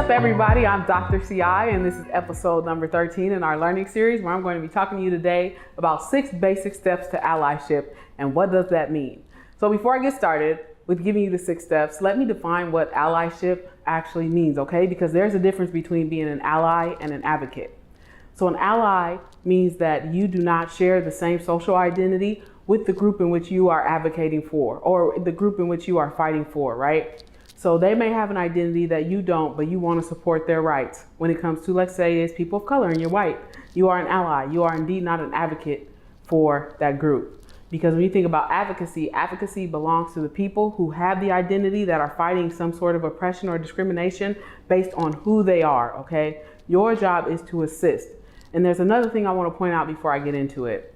up, everybody? I'm Dr. CI, and this is episode number 13 in our learning series, where I'm going to be talking to you today about 6 basic steps to allyship and what does that mean. So before I get started with giving you the 6 steps, let me define what allyship actually means, okay? Because there's a difference between being an ally and an advocate. So an ally means that you do not share the same social identity with the group in which you are advocating for, or the group in which you are fighting for, right? So they may have an identity that you don't, but you want to support their rights. When it comes to, let's say, it's people of color and you're white, you are an ally. You are indeed not an advocate for that group. Because when you think about advocacy, advocacy belongs to the people who have the identity that are fighting some sort of oppression or discrimination based on who they are, okay? Your job is to assist. And there's another thing I want to point out before I get into it.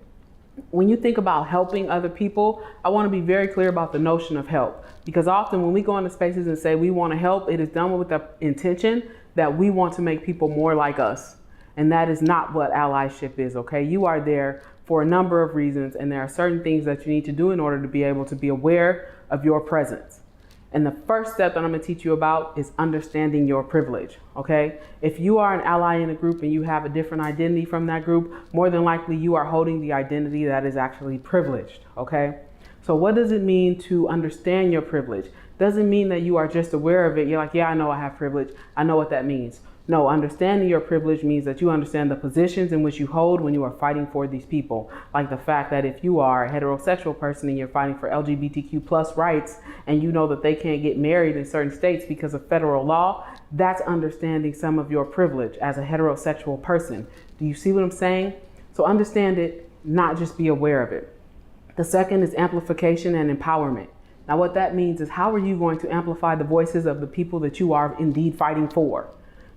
When you think about helping other people, I want to be very clear about the notion of help. Because often when we go into spaces and say we want to help, it is done with the intention that we want to make people more like us. And that is not what allyship is, okay? You are there for a number of reasons, and there are certain things that you need to do in order to be able to be aware of your presence. And the first step that I'm going to teach you about is understanding your privilege, okay? If you are an ally in a group and you have a different identity from that group, more than likely you are holding the identity that is actually privileged, okay? So what does it mean to understand your privilege? Doesn't mean that you are just aware of it. You're like, yeah, I know I have privilege. I know what that means. No, understanding your privilege means that you understand the positions in which you hold when you are fighting for these people. Like the fact that if you are a heterosexual person and you're fighting for LGBTQ plus rights, and you know that they can't get married in certain states because of federal law, that's understanding some of your privilege as a heterosexual person. Do you see what I'm saying? So understand it, not just be aware of it. The second is amplification and empowerment. Now what that means is, how are you going to amplify the voices of the people that you are indeed fighting for?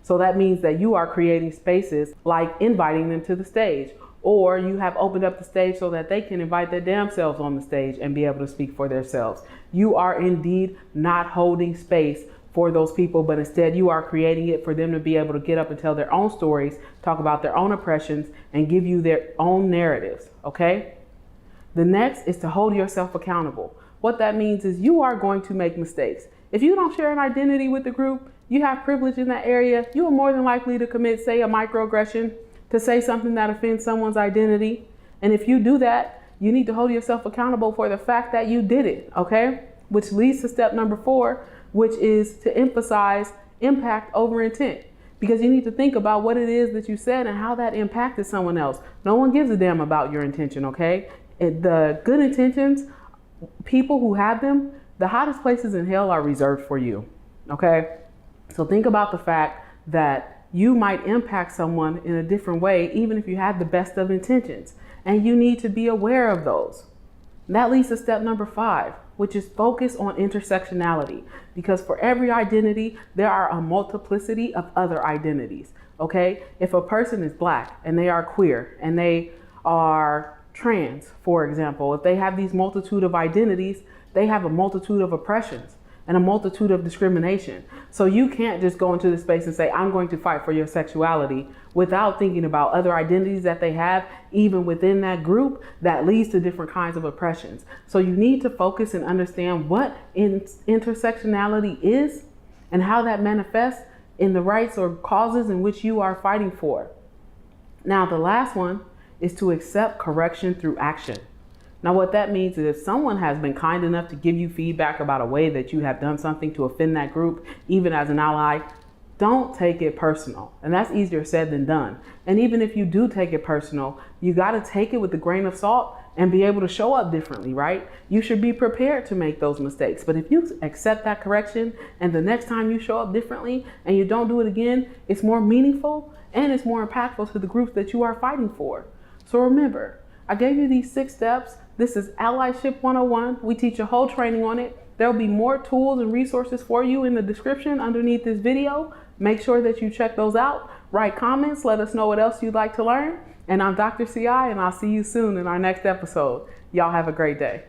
So that means that you are creating spaces like inviting them to the stage, or you have opened up the stage so that they can invite their damn selves on the stage and be able to speak for themselves. You are indeed not holding space for those people, but instead you are creating it for them to be able to get up and tell their own stories, talk about their own oppressions, and give you their own narratives, okay? The next is to hold yourself accountable. What that means is you are going to make mistakes. If you don't share an identity with the group, you have privilege in that area, you are more than likely to commit, say, a microaggression, to say something that offends someone's identity. And if you do that, you need to hold yourself accountable for the fact that you did it, okay? Which leads to step number 4, which is to emphasize impact over intent. Because you need to think about what it is that you said and how that impacted someone else. No one gives a damn about your intention, okay? The good intentions, people who have them, the hottest places in hell are reserved for you, okay? So think about the fact that you might impact someone in a different way, even if you had the best of intentions, and you need to be aware of those. And that leads to step number 5, which is focus on intersectionality, because for every identity, there are a multiplicity of other identities, okay? If a person is Black and they are queer and they are trans, for example, if they have these multitude of identities, they have a multitude of oppressions and a multitude of discrimination. So you can't just go into the space and say, I'm going to fight for your sexuality, without thinking about other identities that they have, even within that group, that leads to different kinds of oppressions. So you need to focus and understand what intersectionality is and how that manifests in the rights or causes in which you are fighting for. Now, the last one is to accept correction through action. Now, what that means is, if someone has been kind enough to give you feedback about a way that you have done something to offend that group, even as an ally, don't take it personal. And that's easier said than done. And even if you do take it personal, you got to take it with a grain of salt and be able to show up differently, right? You should be prepared to make those mistakes. But if you accept that correction and the next time you show up differently and you don't do it again, it's more meaningful and it's more impactful to the groups that you are fighting for. So remember, I gave you these 6 steps. This is Allyship 101. We teach a whole training on it. There'll be more tools and resources for you in the description underneath this video. Make sure that you check those out. Write comments. Let us know what else you'd like to learn. And I'm Dr. CI, and I'll see you soon in our next episode. Y'all have a great day.